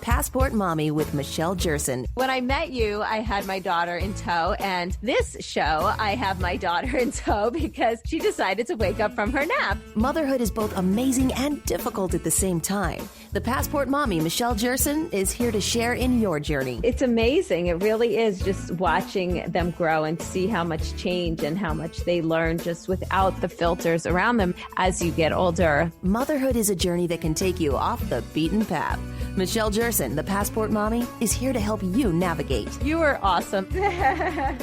Passport Mommy with Michelle Jerson. When I met you, I had my daughter in tow, and this show, I have my daughter in tow because she decided to wake up from her nap. Motherhood is both amazing and difficult at the same time. The Passport Mommy, Michelle Jerson, is here to share in your journey. It's amazing. It really is, just watching them grow and see how much change and how much they learn just without the filters around them as you get older. Motherhood is a journey that can take you off the beaten path. Michelle Jerson, the Passport Mommy, is here to help you navigate. You are awesome.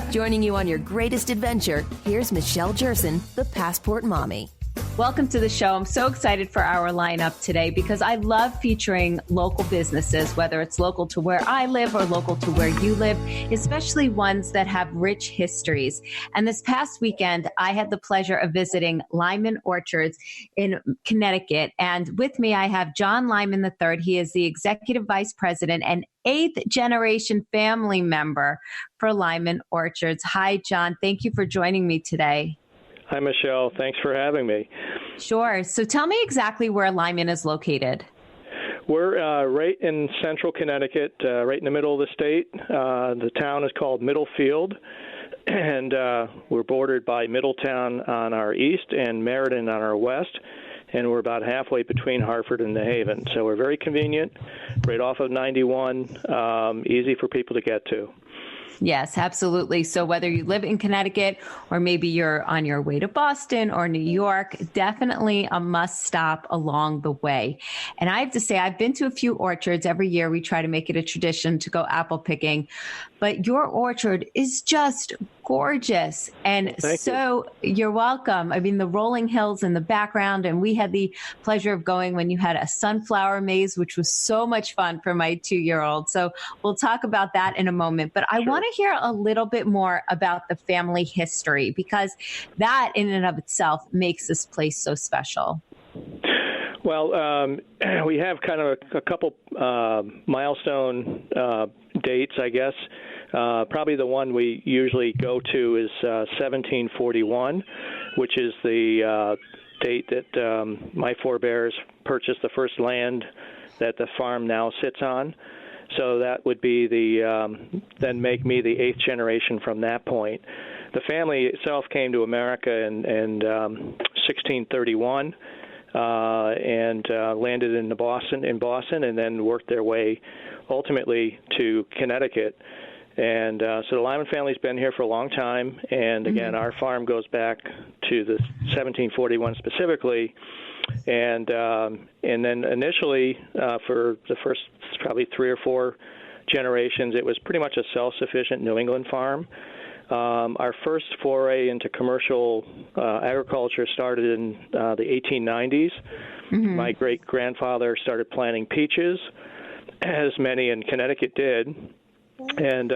Joining you on your greatest adventure, here's Michelle Jerson, the Passport Mommy. Welcome to the show. I'm so excited for our lineup today because I love featuring local businesses, whether it's local to where I live or local to where you live, especially ones that have rich histories. And this past weekend, I had the pleasure of visiting Lyman Orchards in Connecticut. And with me, I have John Lyman III. He is the Executive Vice President and eighth generation family member for Lyman Orchards. Hi, John. Thank you for joining me today. Hi, Michelle. Thanks for having me. Sure. So tell me exactly where Lyman is located. We're right in central Connecticut, right in the middle of the state. The town is called Middlefield, and we're bordered by Middletown on our east and Meriden on our west, and we're about halfway between Hartford and New Haven. So we're very convenient, right off of 91, easy for people to get to. Yes, absolutely. So whether you live in Connecticut or maybe you're on your way to Boston or New York, definitely a must stop along the way. And I have to say, I've been to a few orchards. Every year we try to make it a tradition to go apple picking, but your orchard is just gorgeous. And you're welcome. I mean, the rolling hills in the background, and we had the pleasure of going when you had a sunflower maze, which was so much fun for my 2-year-old. So we'll talk about that in a moment. But I want to hear a little bit more about the family history, because that in and of itself makes this place so special. Well, we have kind of a couple milestone dates, I guess. Probably the one we usually go to is 1741, which is the date that my forebears purchased the first land that the farm now sits on. So that would be then make me the eighth generation from that point. The family itself came to America in 1631 and landed in Boston, and then worked their way ultimately to Connecticut. And so the Lyman family's been here for a long time. And again, our farm goes back to the 1741 specifically. And then initially, for the first probably 3 or 4 generations, it was pretty much a self-sufficient New England farm. Our first foray into commercial agriculture started in the 1890s. My great-grandfather started planting peaches, as many in Connecticut did. And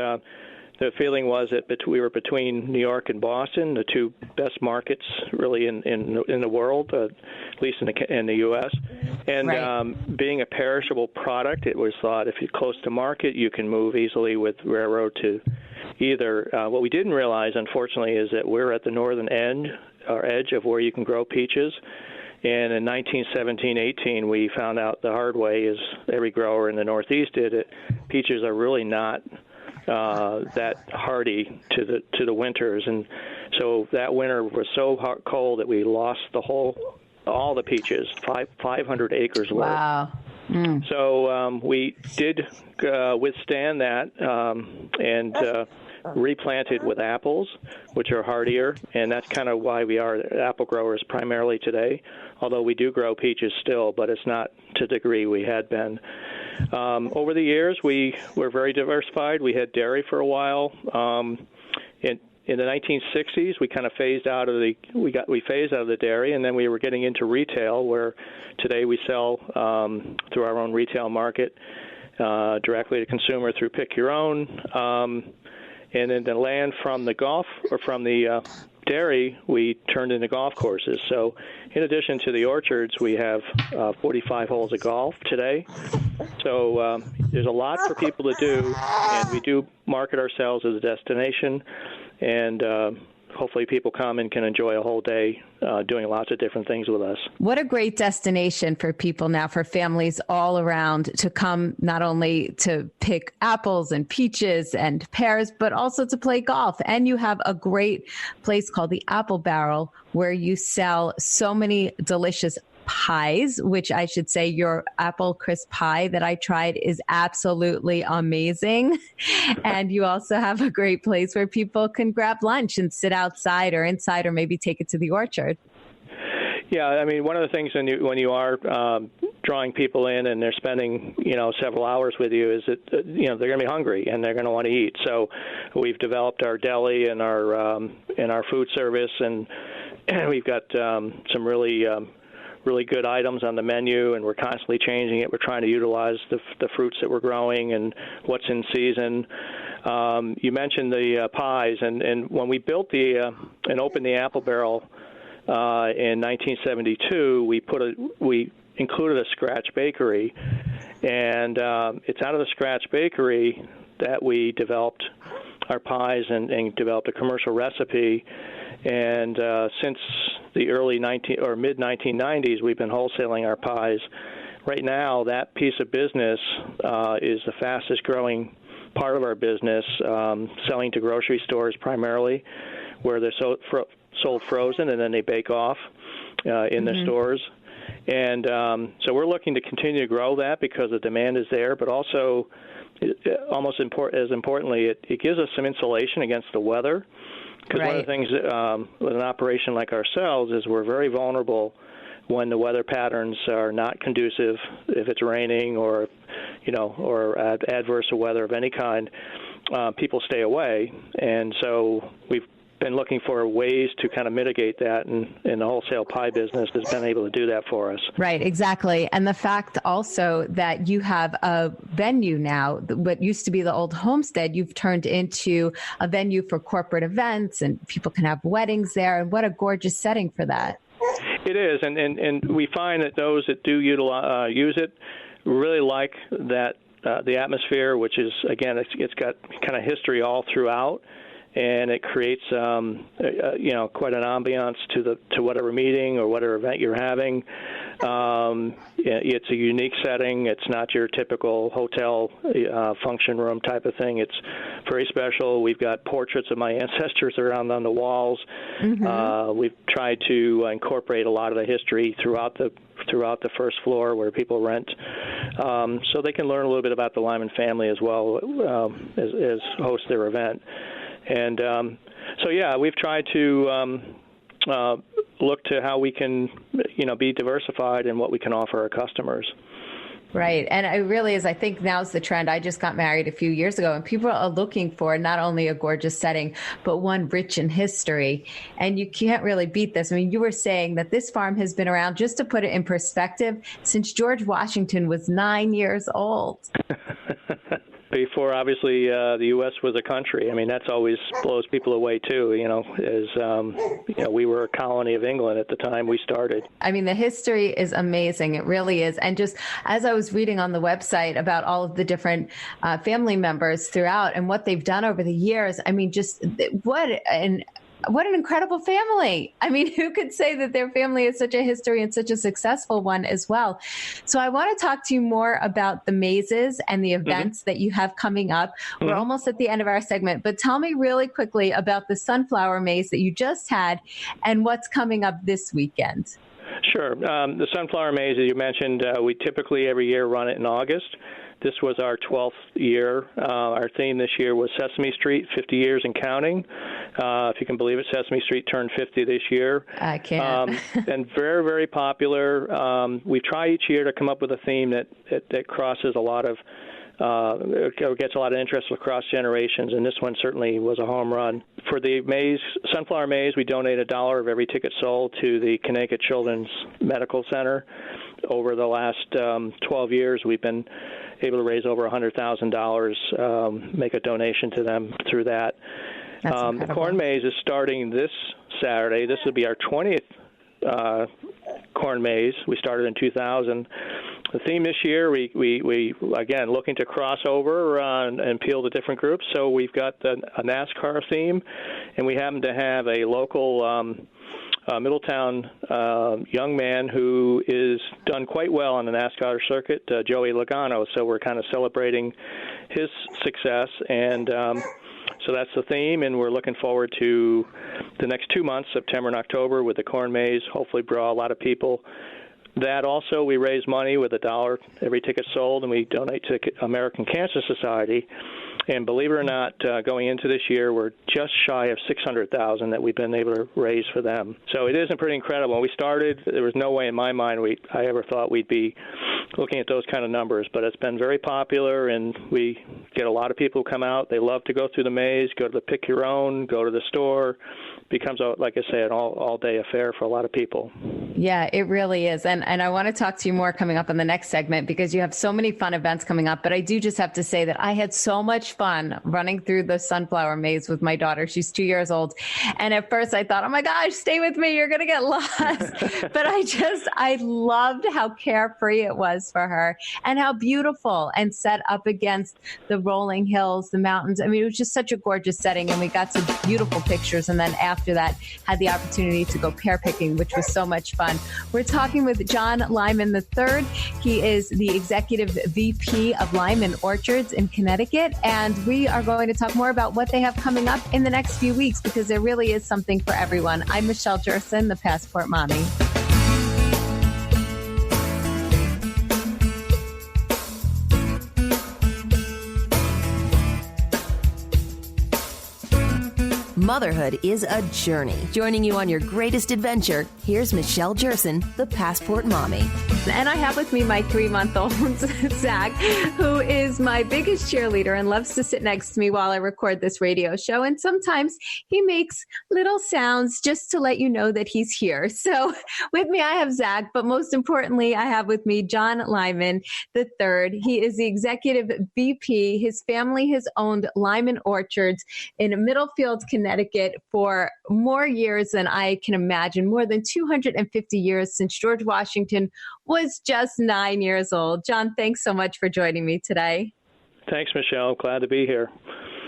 the feeling was that we were between New York and Boston, the two best markets really in the world, at least in the U.S. And being a perishable product, it was thought if you're close to market, you can move easily with railroad to either. What we didn't realize, unfortunately, is that we're at the northern edge of where you can grow peaches. And in 1917-18, we found out the hard way, as every grower in the Northeast did it, peaches are really not that hardy to the winters. And so that winter was so cold that we lost all the peaches, 500 acres worth. Wow. So we did withstand that and replanted with apples, which are hardier, and that's kind of why we are apple growers primarily today, although we do grow peaches still, but it's not to the degree we had been. Over the years, we were very diversified. We had dairy for a while. In the 1960s, we kind of phased out of the dairy, and then we were getting into retail, where today we sell through our own retail market directly to consumer through Pick Your Own. And then the land from the dairy, we turned into golf courses. So in addition to the orchards, we have 45 holes of golf today. So there's a lot for people to do, and we do market ourselves as a destination. And hopefully people come and can enjoy a whole day doing lots of different things with us. What a great destination for people now, for families all around to come, not only to pick apples and peaches and pears, but also to play golf. And you have a great place called the Apple Barrel where you sell so many delicious pies, which I should say your apple crisp pie that I tried is absolutely amazing. And you also have a great place where people can grab lunch and sit outside or inside or maybe take it to the orchard. Yeah, I mean, one of the things when you are drawing people in and they're spending, several hours with you is that, they're going to be hungry and they're going to want to eat. So we've developed our deli and our food service, and we've got some really good items on the menu, and we're constantly changing it. We're trying to utilize the fruits that we're growing and what's in season. You mentioned the pies, and when we built and opened the Apple Barrel in 1972, we included a scratch bakery, and it's out of the scratch bakery that we developed our pies and developed a commercial recipe. And since the early mid-1990s, we've been wholesaling our pies. Right now, that piece of business is the fastest-growing part of our business, selling to grocery stores primarily, where they're sold frozen and then they bake off in their stores. And so we're looking to continue to grow that because the demand is there, but also, almost as importantly, it gives us some insulation against the weather. Because one of the things with an operation like ourselves is we're very vulnerable when the weather patterns are not conducive. If it's raining or adverse weather of any kind, people stay away. And so we've been looking for ways to kind of mitigate that, and the wholesale pie business has been able to do that for us. Right, exactly. And the fact also that you have a venue now, what used to be the old homestead, you've turned into a venue for corporate events, and people can have weddings there. And what a gorgeous setting for that. It is, and we find that those that do use it really like that the atmosphere, which is, again, it's got kind of history all throughout. And it creates, quite an ambiance to whatever meeting or whatever event you're having. It's a unique setting. It's not your typical hotel function room type of thing. It's very special. We've got portraits of my ancestors around on the walls. We've tried to incorporate a lot of the history throughout the first floor where people rent, so they can learn a little bit about the Lyman family as well as host their event. And we've tried to look to how we can, be diversified in what we can offer our customers. Right. And it really is. I think now's the trend. I just got married a few years ago, and people are looking for not only a gorgeous setting, but one rich in history. And you can't really beat this. I mean, you were saying that this farm has been around, just to put it in perspective, since George Washington was 9 years old. Before, obviously, the U.S. was a country. I mean, that's always blows people away, too, as we were a colony of England at the time we started. I mean, the history is amazing. It really is. And just as I was reading on the website about all of the different family members throughout and what they've done over the years, I mean, just what an incredible family. I mean, who could say that their family is such a history and such a successful one as well? So I want to talk to you more about the mazes and the events that you have coming up. We're almost at the end of our segment, but tell me really quickly about the sunflower maze that you just had and what's coming up this weekend. Sure. The sunflower maze, as you mentioned, we typically every year run it in August. This was our 12th year. Our theme this year was Sesame Street, 50 years and counting. If you can believe it, Sesame Street turned 50 this year. I can. And very, very popular. We try each year to come up with a theme that crosses a lot of, gets a lot of interest across generations, and this one certainly was a home run. For the sunflower maze, we donate $1 of every ticket sold to the Connecticut Children's Medical Center. Over the last 12 years, we've been able to raise over $100,000, make a donation to them through that. The corn maze is starting this Saturday. This will be our 20th corn maze. We started in 2000. the theme this year, we again looking to cross over and appeal to different groups. So we've got a NASCAR theme, and we happen to have a local Middletown young man who is done quite well on the NASCAR circuit, Joey Logano. So we're kind of celebrating his success, and so that's the theme, and we're looking forward to the next 2 months, September and October, with the corn maze, hopefully draw a lot of people. That also, we raise money with $1 every ticket sold, and we donate to American Cancer Society. And believe it or not, going into this year, we're just shy of $600,000 that we've been able to raise for them. So it is pretty incredible. When we started, there was no way in my mind I ever thought we'd be looking at those kind of numbers. But it's been very popular, and we get a lot of people who come out. They love to go through the maze, go to the pick your own, go to the store. Becomes, like I say, an all-day affair for a lot of people. Yeah, it really is. And I want to talk to you more coming up in the next segment because you have so many fun events coming up. But I do just have to say that I had so much fun running through the sunflower maze with my daughter. She's 2 years old. And at first I thought, oh my gosh, stay with me. You're going to get lost. But I loved how carefree it was for her and how beautiful and set up against the rolling hills, the mountains. I mean, it was just such a gorgeous setting. And we got some beautiful pictures. And then after that, had the opportunity to go pear picking, which was so much fun. We're talking with John Lyman III. He is the Executive VP of Lyman Orchards in Connecticut. And we are going to talk more about what they have coming up in the next few weeks because there really is something for everyone. I'm Michelle Jerson, the Passport Mommy. Motherhood is a journey. Joining you on your greatest adventure, here's Michelle Jerson, the Passport Mommy. And I have with me my 3-month-old, Zach, who is my biggest cheerleader and loves to sit next to me while I record this radio show. And sometimes he makes little sounds just to let you know that he's here. So with me, I have Zach, but most importantly, I have with me John Lyman III. He is the Executive VP. His family has owned Lyman Orchards in Middlefield, Connecticut for more years than I can imagine, more than 250 years since George Washington was just 9 years old. John, thanks so much for joining me today. Thanks, Michelle. Glad to be here.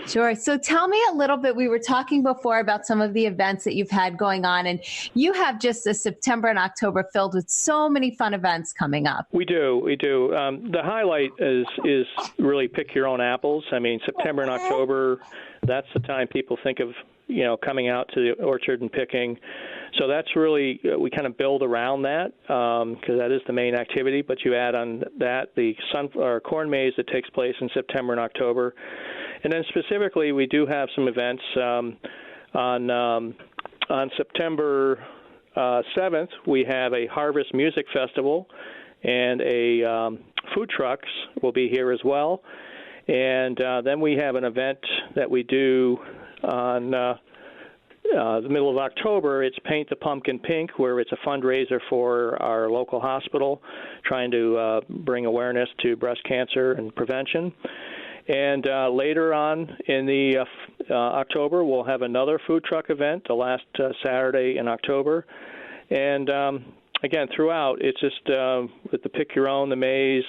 Sure. So tell me a little bit, we were talking before about some of the events that you've had going on, and you have just a September and October filled with so many fun events coming up. We do. The highlight is really pick your own apples. I mean, September and October, that's the time people think of, coming out to the orchard and picking. So that's really, we kind of build around that because that is the main activity. But you add on that the corn maze that takes place in September and October. And then specifically, we do have some events on September 7th. We have a Harvest Music Festival, and a food trucks will be here as well. And then we have an event that we do on the middle of October. It's Paint the Pumpkin Pink, where it's a fundraiser for our local hospital, trying to bring awareness to breast cancer and prevention. And later on in the October, we'll have another food truck event, the last Saturday in October. And again, throughout, it's just with the pick your own, the maze,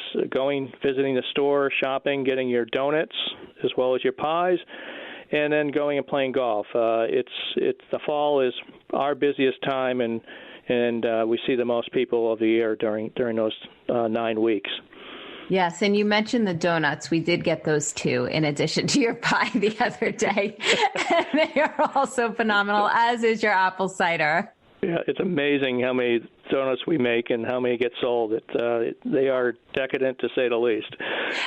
visiting the store, shopping, getting your donuts as well as your pies, and then going and playing golf. The fall is our busiest time, and we see the most people of the year during those 9 weeks. Yes, and you mentioned the donuts. We did get those too, in addition to your pie the other day. And they are also phenomenal, as is your apple cider. Yeah, it's amazing how many donuts we make and how many get sold. They are decadent, to say the least.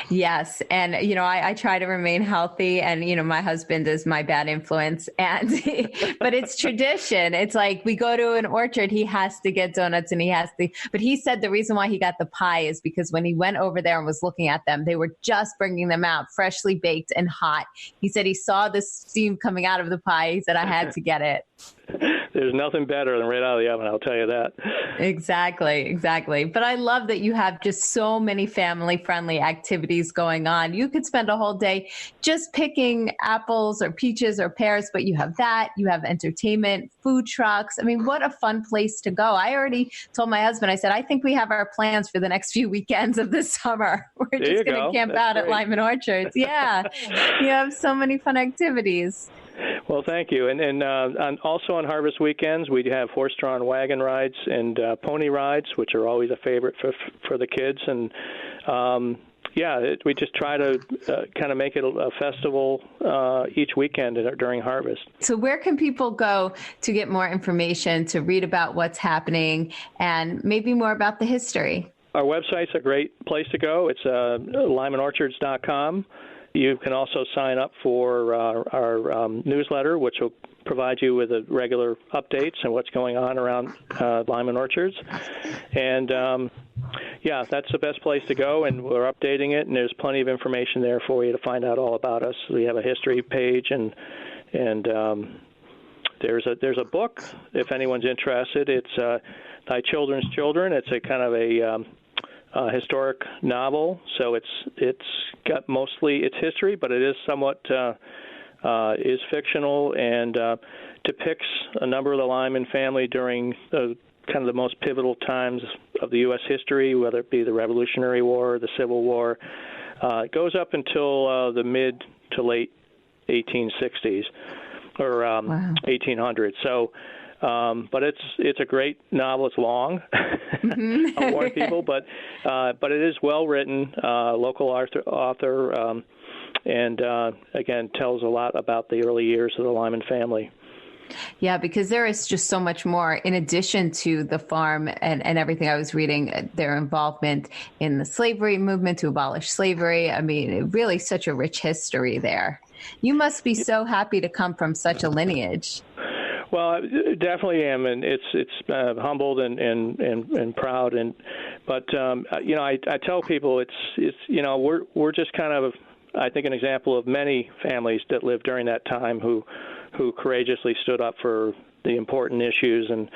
Yes. And, I try to remain healthy, and, my husband is my bad influence. But it's tradition. It's like we go to an orchard, he has to get donuts, and but he said the reason why he got the pie is because when he went over there and was looking at them, they were just bringing them out freshly baked and hot. He said he saw the steam coming out of the pie. He said, I had to get it. There's nothing better than right out of the oven, I'll tell you that. Exactly. But I love that you have just so many family-friendly activities going on. You could spend a whole day just picking apples or peaches or pears, but you have that. You have entertainment, food trucks. I mean, what a fun place to go. I already told my husband, I said, I think we have our plans for the next few weekends of this summer. We're just going to camp out at Lyman Orchards. Yeah. You have so many fun activities. Well, thank you. And also on harvest weekends, we have horse-drawn wagon rides and pony rides, which are always a favorite for the kids. And we just try to kind of make it a festival each weekend during harvest. So where can people go to get more information, to read about what's happening, and maybe more about the history? Our website's a great place to go. It's lymanorchards.com. You can also sign up for our newsletter, which will provide you with regular updates and what's going on around Lyman Orchards. And that's the best place to go, and we're updating it, and there's plenty of information there for you to find out all about us. We have a history page, and there's a book if anyone's interested. It's Thy Children's Children. It's a kind of a historic novel, so it's got mostly its history, but it is somewhat is fictional and depicts a number of the Lyman family during kind of the most pivotal times of the U.S. history, whether it be the Revolutionary War, the Civil War. It goes up until the mid to late 1860s or 1800s. So. But it's a great novel. It's long. I'll warn people, but it is well written. Local author, and again tells a lot about the early years of the Lyman family. Yeah, because there is just so much more in addition to the farm and everything. I was reading their involvement in the slavery movement to abolish slavery. I mean, really such a rich history there. You must be so happy to come from such a lineage. Well, I definitely am, and it's humbled and proud, but I tell people it's we're just kind of, I think, an example of many families that lived during that time who courageously stood up for the important issues, and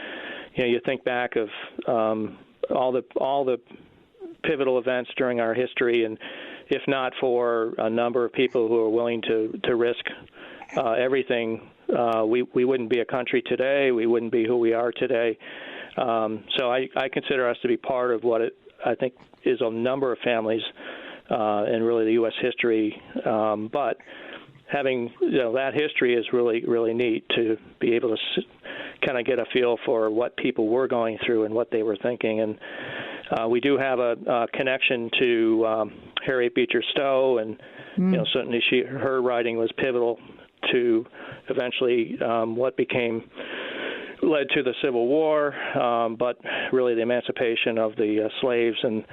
you think back of all the pivotal events during our history, and if not for a number of people who are willing to risk everything. We wouldn't be a country today. We wouldn't be who we are today. So I consider us to be part of what I think is a number of families in really the U.S. history. But having that history is really, really neat to be able to kind of get a feel for what people were going through and what they were thinking. And we do have a connection to Harriet Beecher Stowe, and certainly her writing was pivotal to eventually what led to the Civil War, but really the emancipation of the slaves. And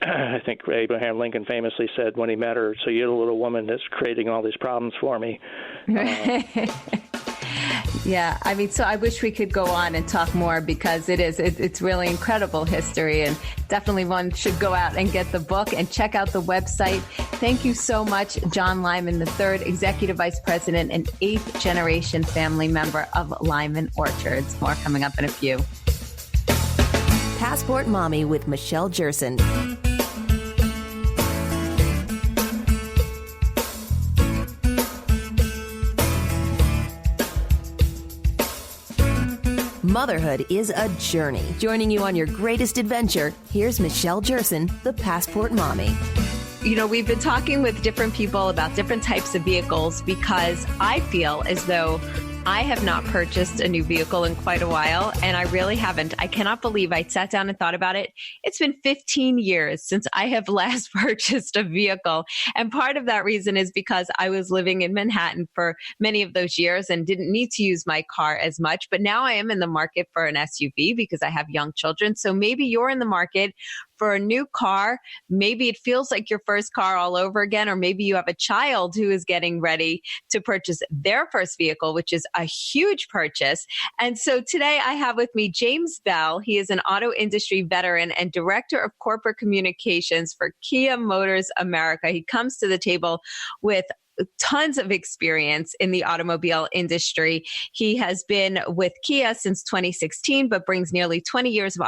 I think Abraham Lincoln famously said when he met her, "So you're the little woman that's creating all these problems for me." Yeah, I mean, so I wish we could go on and talk more because it's really incredible history, and definitely one should go out and get the book and check out the website. Thank you so much, John Lyman III, Executive Vice President and 8th generation family member of Lyman Orchards. More coming up in a few. Passport Mommy with Michelle Jerson. Motherhood is a journey. Joining you on your greatest adventure, here's Michelle Jerson, the Passport Mommy. We've been talking with different people about different types of vehicles because I feel as though I have not purchased a new vehicle in quite a while, and I really haven't. I cannot believe I sat down and thought about it. It's been 15 years since I have last purchased a vehicle. And part of that reason is because I was living in Manhattan for many of those years and didn't need to use my car as much. But now I am in the market for an SUV because I have young children. So maybe you're in the market for a new car. Maybe it feels like your first car all over again, or maybe you have a child who is getting ready to purchase their first vehicle, which is a huge purchase. And so today I have with me James Bell. He is an auto industry veteran and director of corporate communications for Kia Motors America. He comes to the table with tons of experience in the automobile industry. He has been with Kia since 2016, but brings nearly 20 years of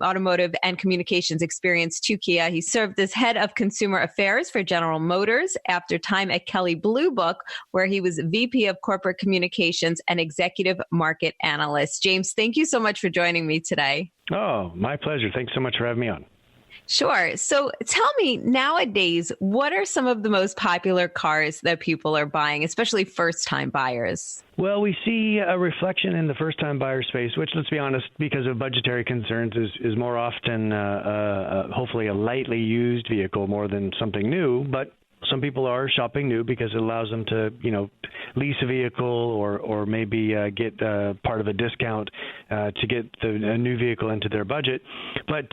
automotive and communications experience to Kia. He served as head of consumer affairs for General Motors after time at Kelley Blue Book, where he was VP of corporate communications and executive market analyst. James, thank you so much for joining me today. Oh, my pleasure. Thanks so much for having me on. Sure. So tell me, nowadays, what are some of the most popular cars that people are buying, especially first-time buyers? Well, we see a reflection in the first-time buyer space, which, let's be honest, because of budgetary concerns, is more often hopefully a lightly used vehicle more than something new. But some people are shopping new because it allows them to, lease a vehicle or maybe get part of a discount to get a new vehicle into their budget. But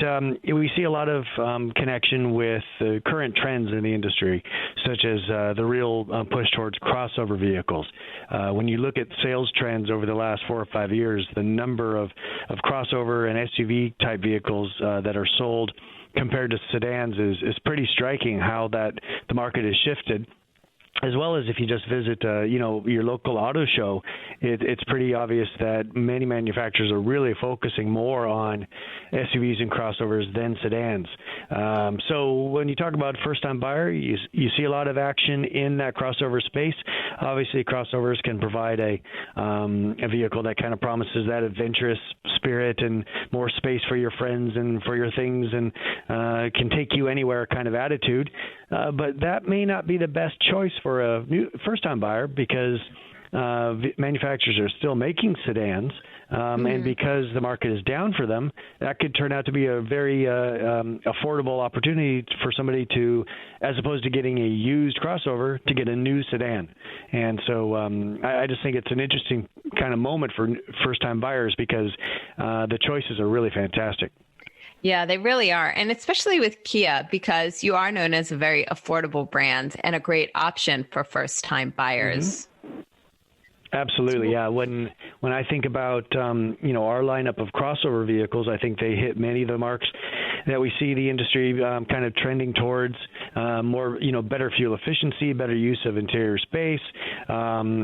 we see a lot of connection with the current trends in the industry, such as the real push towards crossover vehicles. When you look at sales trends over the last 4 or 5 years, the number of crossover and SUV type vehicles that are sold compared to sedans is pretty striking, how that the market has shifted. As well as if you just visit, your local auto show, it's pretty obvious that many manufacturers are really focusing more on SUVs and crossovers than sedans. So when you talk about first-time buyer, you see a lot of action in that crossover space. Obviously, crossovers can provide a vehicle that kind of promises that adventurous spirit and more space for your friends and for your things, and can take you anywhere kind of attitude. But that may not be the best choice for a new first-time buyer because manufacturers are still making sedans, and because the market is down for them, that could turn out to be a very affordable opportunity for somebody to, as opposed to getting a used crossover, to get a new sedan. And so I just think it's an interesting kind of moment for first-time buyers because the choices are really fantastic. Yeah, they really are. And especially with Kia, because you are known as a very affordable brand and a great option for first-time buyers. Mm-hmm. Absolutely, yeah. When I think about our lineup of crossover vehicles, I think they hit many of the marks that we see the industry kind of trending towards. More, better fuel efficiency, better use of interior space,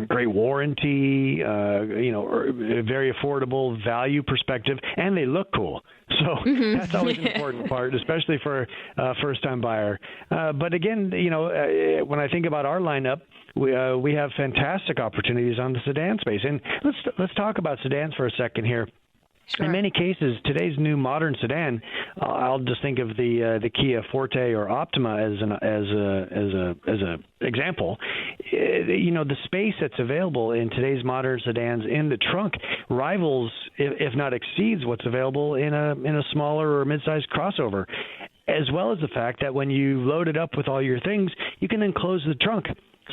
great warranty, a very affordable value perspective, and they look cool. So that's always an important part, especially for a first-time buyer. But again, when I think about our lineup, we have fantastic opportunities on the sedan space. And let's talk about sedans for a second here. Sure. In many cases, today's new modern sedan, I'll just think of the Kia Forte or Optima as a example. The space that's available in today's modern sedans in the trunk rivals, if not exceeds, what's available in a smaller or mid-sized crossover. As well as the fact that when you load it up with all your things, you can then close the trunk.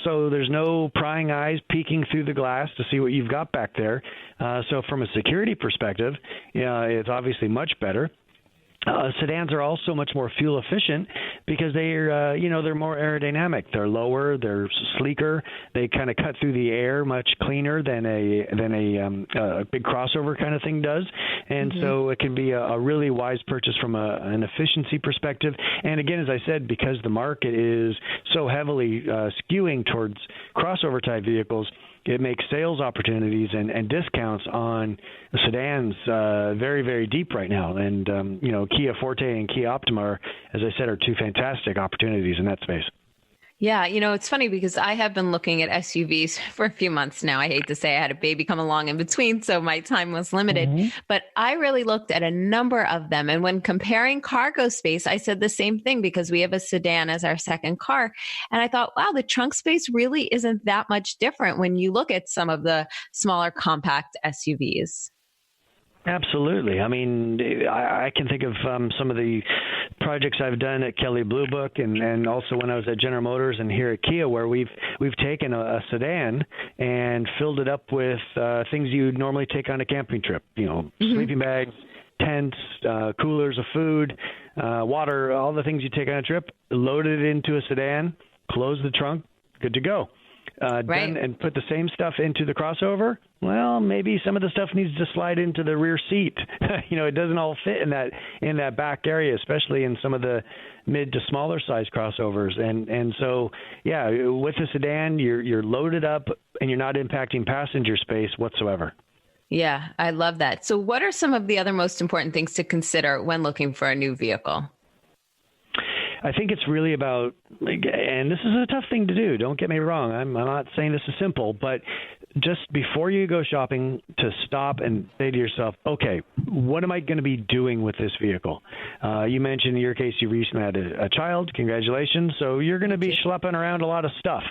So there's no prying eyes peeking through the glass to see what you've got back there. So from a security perspective, it's obviously much better. Sedans are also much more fuel efficient because they're more aerodynamic. They're lower, they're sleeker. They kind of cut through the air much cleaner than a big crossover kind of thing does. And so it can be a really wise purchase from an efficiency perspective. And again, as I said, because the market is so heavily skewing towards crossover type vehicles, it makes sales opportunities and discounts on sedans very, very deep right now. And, Kia Forte and Kia Optima are, as I said, are two fantastic opportunities in that space. Yeah, it's funny because I have been looking at SUVs for a few months now. I hate to say I had a baby come along in between, so my time was limited. But I really looked at a number of them. And when comparing cargo space, I said the same thing because we have a sedan as our second car. And I thought, wow, the trunk space really isn't that much different when you look at some of the smaller compact SUVs. Absolutely. I mean, I can think of some of the projects I've done at Kelley Blue Book and also when I was at General Motors and here at Kia, where we've taken a sedan and filled it up with things you'd normally take on a camping trip, sleeping bags, tents, coolers of food, water, all the things you take on a trip, loaded it into a sedan, close the trunk, good to go. done and put the same stuff into the crossover, well, maybe some of the stuff needs to slide into the rear seat. It doesn't all fit in that back area, especially in some of the mid to smaller size crossovers. And so, yeah, with the sedan, you're loaded up and you're not impacting passenger space whatsoever. Yeah, I love that. So what are some of the other most important things to consider when looking for a new vehicle? I think it's really about, and this is a tough thing to do, don't get me wrong, I'm not saying this is simple, but just before you go shopping, to stop and say to yourself, okay, what am I going to be doing with this vehicle? You mentioned in your case you recently had a child. Congratulations. So you're going to be schlepping around a lot of stuff.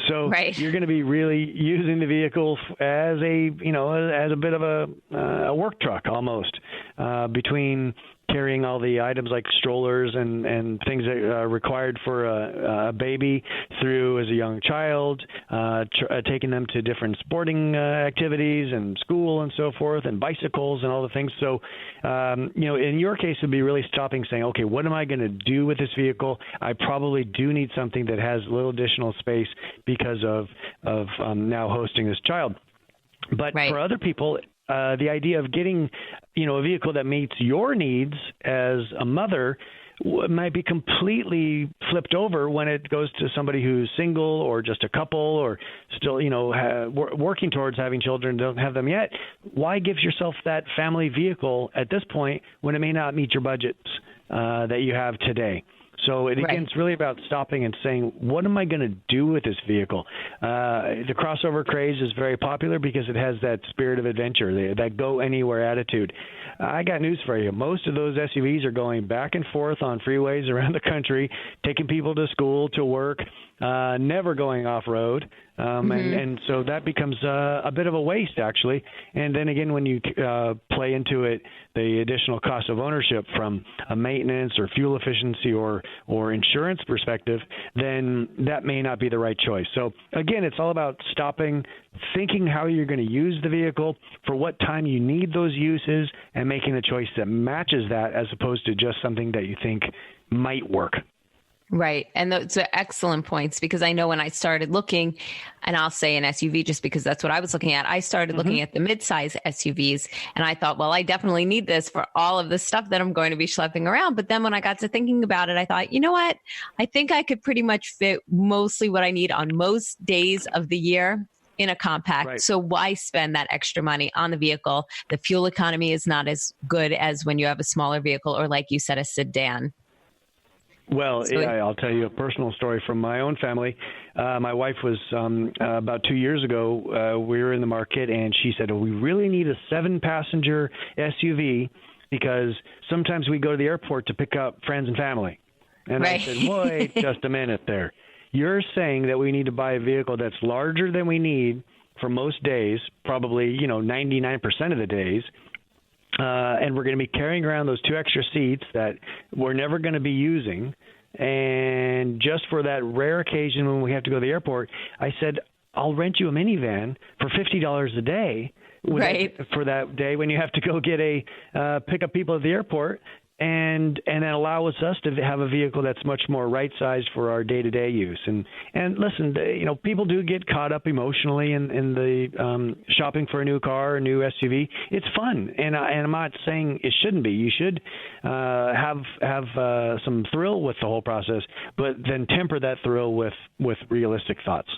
So you're going to be really using the vehicle as a bit of a work truck almost, between carrying all the items like strollers and things that are required for a baby through as a young child, taking them to different sporting activities and school and so forth, and bicycles and all the things. So, in your case, it would be really stopping, saying, okay, what am I going to do with this vehicle? I probably do need something that has a little additional space because of now hosting this child. But for other people, the idea of getting, a vehicle that meets your needs as a mother might be completely flipped over when it goes to somebody who's single or just a couple or still, working towards having children, don't have them yet. Why give yourself that family vehicle at this point when it may not meet your budgets that you have today? So again, it's really about stopping and saying, what am I going to do with this vehicle? The crossover craze is very popular because it has that spirit of adventure, that go anywhere attitude. I got news for you. Most of those SUVs are going back and forth on freeways around the country, taking people to school, to work, never going off-road. And so that becomes a bit of a waste, actually. And then again, when you play into it, the additional cost of ownership from a maintenance or fuel efficiency or insurance perspective, then that may not be the right choice. So again, it's all about stopping, thinking how you're going to use the vehicle, for what time you need those uses, and making a choice that matches that as opposed to just something that you think might work. Right. And those are excellent points, because I know when I started looking, and I'll say an SUV just because that's what I was looking at, I started looking at the midsize SUVs, and I thought, well, I definitely need this for all of the stuff that I'm going to be schlepping around. But then when I got to thinking about it, I thought, you know what? I think I could pretty much fit mostly what I need on most days of the year in a compact. Right. So why spend that extra money on the vehicle? The fuel economy is not as good as when you have a smaller vehicle, or like you said, a sedan. Well, I'll tell you a personal story from my own family. My wife was, about 2 years ago, we were in the market, and she said, we really need a 7-passenger SUV because sometimes we go to the airport to pick up friends and family. And I said, wait just a minute there. You're saying that we need to buy a vehicle that's larger than we need for most days, probably, 99% of the days. And we're going to be carrying around those 2 extra seats that we're never going to be using. And just for that rare occasion when we have to go to the airport, I said, I'll rent you a minivan for $50 a day for that day when you have to go get pick up people at the airport. And then allow us to have a vehicle that's much more right-sized for our day-to-day use. And listen, people do get caught up emotionally in the shopping for a new car, a new SUV. It's fun, and I'm not saying it shouldn't be. You should have some thrill with the whole process, but then temper that thrill with realistic thoughts.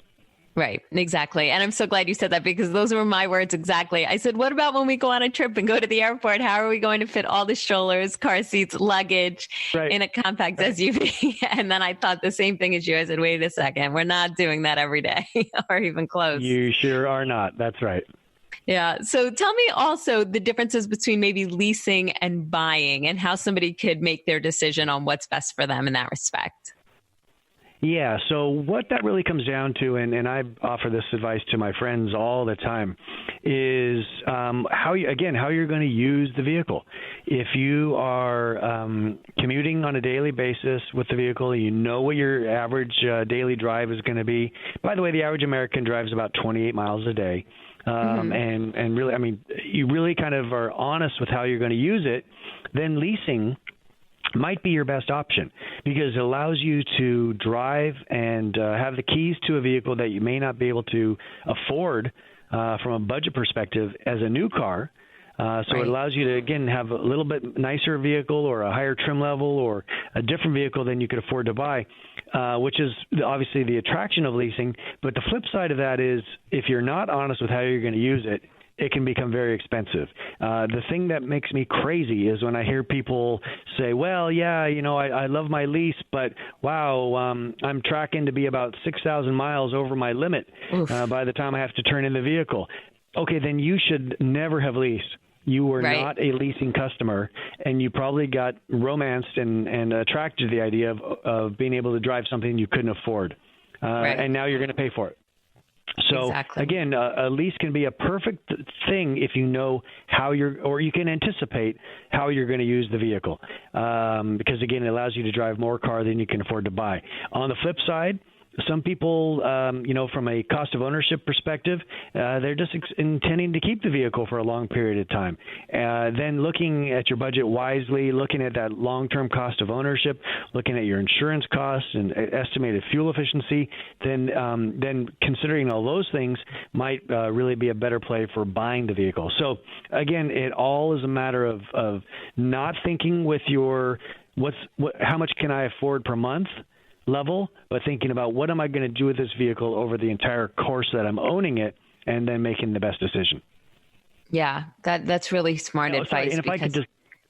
Right. Exactly. And I'm so glad you said that, because those were my words exactly. I said, what about when we go on a trip and go to the airport? How are we going to fit all the strollers, car seats, luggage in a compact SUV? And then I thought the same thing as you. I said, wait a second. We're not doing that every day or even close. You sure are not. That's right. Yeah. So tell me also the differences between maybe leasing and buying, and how somebody could make their decision on what's best for them in that respect. Yeah, so what that really comes down to, and I offer this advice to my friends all the time, is how you're going to use the vehicle. If you are commuting on a daily basis with the vehicle, you know what your average daily drive is going to be. By the way, the average American drives about 28 miles a day. And really, you really kind of are honest with how you're going to use it. Then leasing might be your best option because it allows you to drive and have the keys to a vehicle that you may not be able to afford from a budget perspective as a new car. So it allows you to, again, have a little bit nicer vehicle or a higher trim level or a different vehicle than you could afford to buy, which is obviously the attraction of leasing. But the flip side of that is if you're not honest with how you're going to use it, it can become very expensive. The thing that makes me crazy is when I hear people say, well, yeah, I love my lease, but wow, I'm tracking to be about 6,000 miles over my limit by the time I have to turn in the vehicle. Okay, then you should never have leased. You were not a leasing customer, and you probably got romanced and attracted to the idea of being able to drive something you couldn't afford. And now you're going to pay for it. So again, a lease can be a perfect thing if you know how or you can anticipate how you're going to use the vehicle. Because again, it allows you to drive more car than you can afford to buy. On the flip side, some people, from a cost of ownership perspective, they're just intending to keep the vehicle for a long period of time. Then looking at your budget wisely, looking at that long-term cost of ownership, looking at your insurance costs and estimated fuel efficiency, then considering all those things might really be a better play for buying the vehicle. So again, it all is a matter of not thinking with your how much can I afford per month level, but thinking about what am I going to do with this vehicle over the entire course that I'm owning it, and then making the best decision. Yeah, that's really smart advice. And if I could just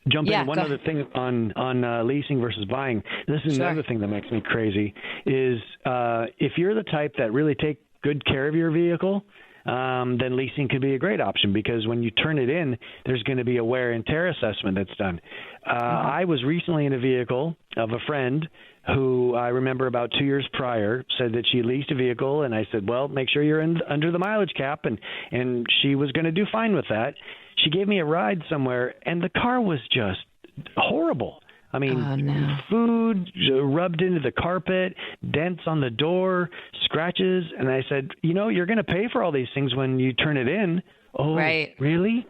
jump in, one other thing on leasing versus buying. This is another thing that makes me crazy is if you're the type that really take good care of your vehicle, then leasing could be a great option because when you turn it in, there's going to be a wear and tear assessment that's done. I was recently in a vehicle of a friend who I remember about 2 years prior said that she leased a vehicle, and I said, well, make sure you're under the mileage cap, and she was going to do fine with that. She gave me a ride somewhere, and the car was just horrible. I mean, food rubbed into the carpet, dents on the door, scratches. And I said, you're going to pay for all these things when you turn it in. Oh, really?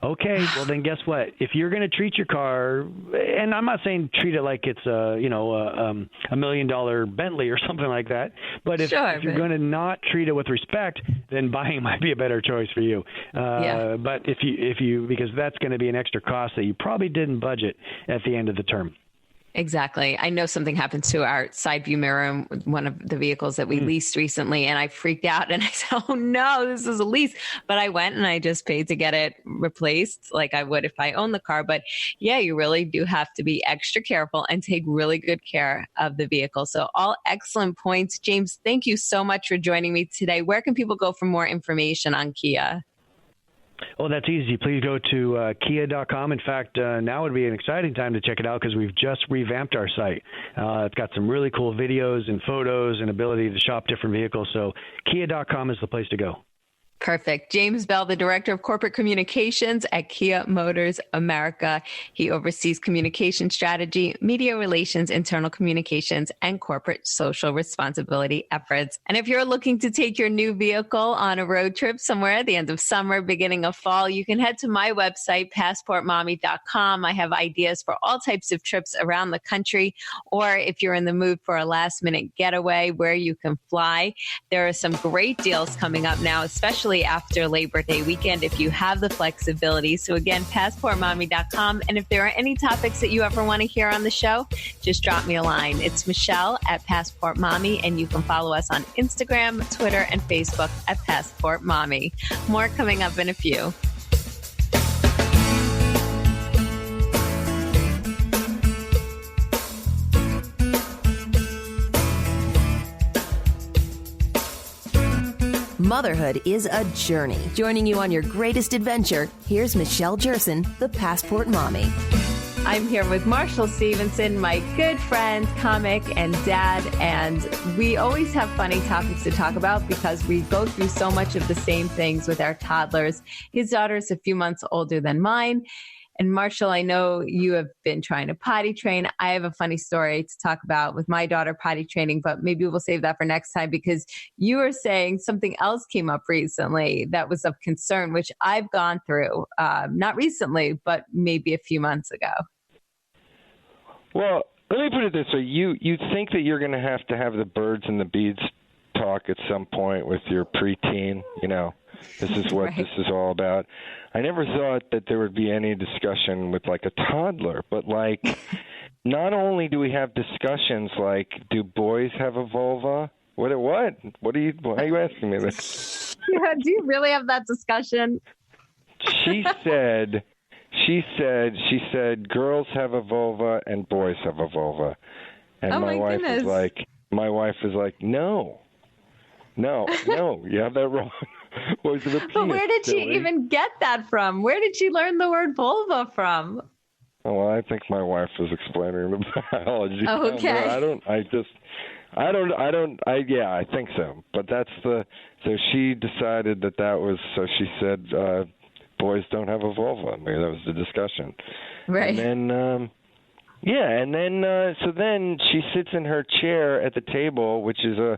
Okay, well then guess what? If you're going to treat your car, and I'm not saying treat it like it's a $1 million Bentley or something like that, but if you're going to not treat it with respect, then buying might be a better choice for you. But if you because that's going to be an extra cost that you probably didn't budget at the end of the term. Exactly. I know something happened to our side view mirror in one of the vehicles that we leased recently, and I freaked out and I said, oh no, this is a lease. But I went and I just paid to get it replaced like I would if I owned the car. But yeah, you really do have to be extra careful and take really good care of the vehicle. So all excellent points. James, thank you so much for joining me today. Where can people go for more information on Kia? Oh, that's easy. Please go to kia.com. In fact, now would be an exciting time to check it out because we've just revamped our site. It's got some really cool videos and photos and ability to shop different vehicles. So kia.com is the place to go. Perfect. James Bell, the Director of Corporate Communications at Kia Motors America. He oversees communication strategy, media relations, internal communications, and corporate social responsibility efforts. And if you're looking to take your new vehicle on a road trip somewhere at the end of summer, beginning of fall, you can head to my website, passportmommy.com. I have ideas for all types of trips around the country, or if you're in the mood for a last minute getaway where you can fly, there are some great deals coming up now, especially after Labor Day weekend if you have the flexibility. So again, passportmommy.com. And if there are any topics that you ever want to hear on the show, just drop me a line. It's Michelle at Passport Mommy, and you can follow us on Instagram, Twitter, and Facebook at Passport Mommy. More coming up in a few. Motherhood is a journey. Joining you on your greatest adventure, here's Michelle Jerson, the Passport Mommy. I'm here with Marshall Stevenson, my good friend, comic, and dad, and we always have funny topics to talk about because we go through so much of the same things with our toddlers. His daughter's a few months older than mine. And Marshall, I know you have been trying to potty train. I have a funny story to talk about with my daughter potty training, but maybe we'll save that for next time because you were saying something else came up recently that was of concern, which I've gone through, not recently, but maybe a few months ago. Well, let me put it this way. You think that you're going to have the birds and the bees talk at some point with your preteen, this is what Right. this is all about. I never thought that there would be any discussion with like a toddler, but like not only do we have discussions like, do boys have a vulva? Why are you asking me this? Yeah, do you really have that discussion? She said girls have a vulva and boys have a vulva. And Oh, my my wife goodness. is like, no, you have that wrong. Boys have a penis, But where did she silly. even get that from? Where did she learn the word vulva from? Oh, well, I think my wife was explaining the biology. Oh, okay. I think so. But so she decided that was, so she said, boys don't have a vulva. I mean, that was the discussion. Right. And then, so then she sits in her chair at the table, which is a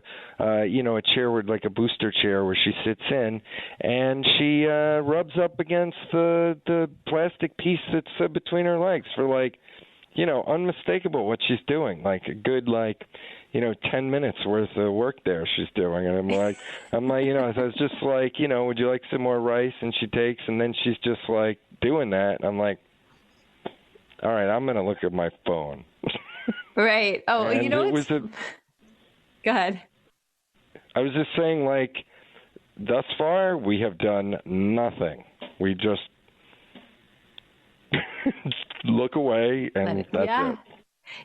chair with like a booster chair where she sits in, and she rubs up against the plastic piece that's between her legs for like, unmistakable what she's doing, like a good 10 minutes worth of work there she's doing. And I'm like, so it's just like, would you like some more rice? And she takes, and then she's just like doing that. And I'm like, all right, I'm going to look at my phone. Right. Oh, And go ahead. I was just saying, like, thus far, we have done nothing. We just look away, and that's it.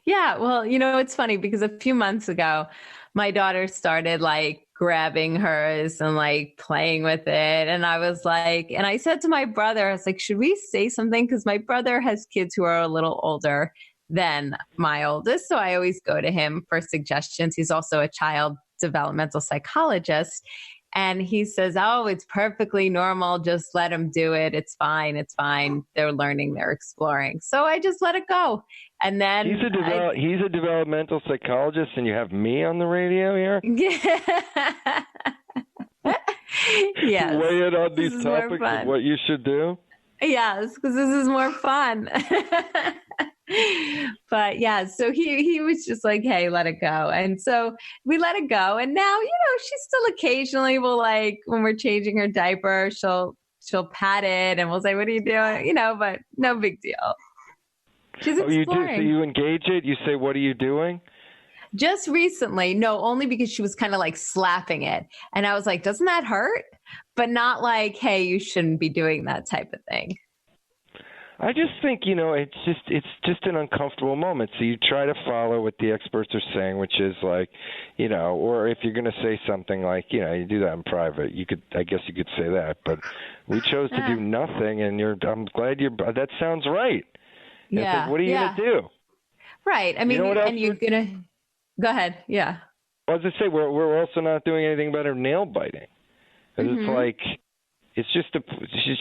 Yeah. Well, it's funny because a few months ago, my daughter started like grabbing hers and like playing with it. And I was like, and I said to my brother, I was like, should we say something? Because my brother has kids who are a little older than my oldest. So I always go to him for suggestions. He's also a child developmental psychologist. And he says, oh, it's perfectly normal. Just let them do it. It's fine. It's fine. They're learning. They're exploring. So I just let it go. And then he's a developmental psychologist, and you have me on the radio here? Yes. Weigh in on these This is topics more fun. of what you should do? Yes, because this is more fun. But yeah, so he was just like, hey, let it go. And so we let it go. And now, she still occasionally will, like, when we're changing her diaper, she'll pat it and we'll say, what are you doing? But no big deal. She's exploring. You do? So you engage it? You say, what are you doing? Just recently, no, only because she was kind of like slapping it. And I was like, doesn't that hurt? But not like, hey, you shouldn't be doing that type of thing. I just think, it's just an uncomfortable moment. So you try to follow what the experts are saying, which is like, or if you're going to say something like, you do that in private, I guess you could say that. But we chose to do nothing, and I'm glad that sounds right. Yeah. Like, what are you going to do? Right. I mean, and you're going to go ahead. Yeah. Well, as I say, we're also not doing anything about her nail biting. And it's like, she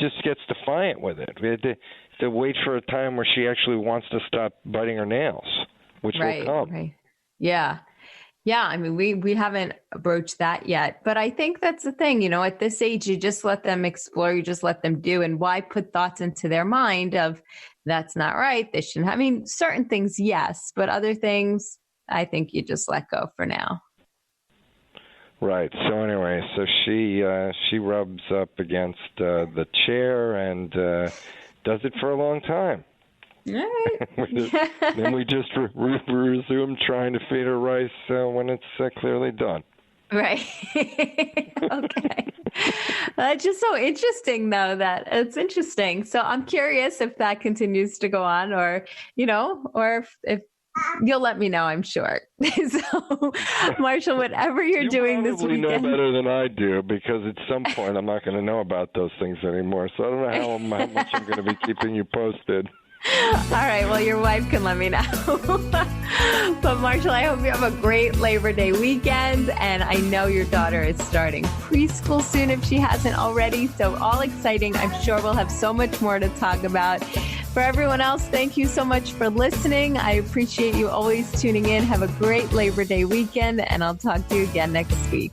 just gets defiant with it. We had to wait for a time where she actually wants to stop biting her nails, which will come. Right. Yeah. Yeah. I mean, we haven't broached that yet, but I think that's the thing, at this age, you just let them explore, you just let them do. And why put thoughts into their mind of that's not right, they shouldn't. I mean, certain things, yes, but other things, I think you just let go for now. Right. So anyway, so she rubs up against the chair and does it for a long time. All right. Then we just resume trying to feed her rice when it's clearly done. Right. Okay. It's just so interesting, though, that it's interesting. So I'm curious if that continues to go on or if you'll let me know, I'm sure. So, Marshall, whatever you're doing this weekend. You probably know better than I do, because at some point I'm not going to know about those things anymore. So I don't know how much I'm going to be keeping you posted. All right. Well, your wife can let me know. But Marshall, I hope you have a great Labor Day weekend. And I know your daughter is starting preschool soon if she hasn't already. So all exciting. I'm sure we'll have so much more to talk about. For everyone else, thank you so much for listening. I appreciate you always tuning in. Have a great Labor Day weekend, and I'll talk to you again next week.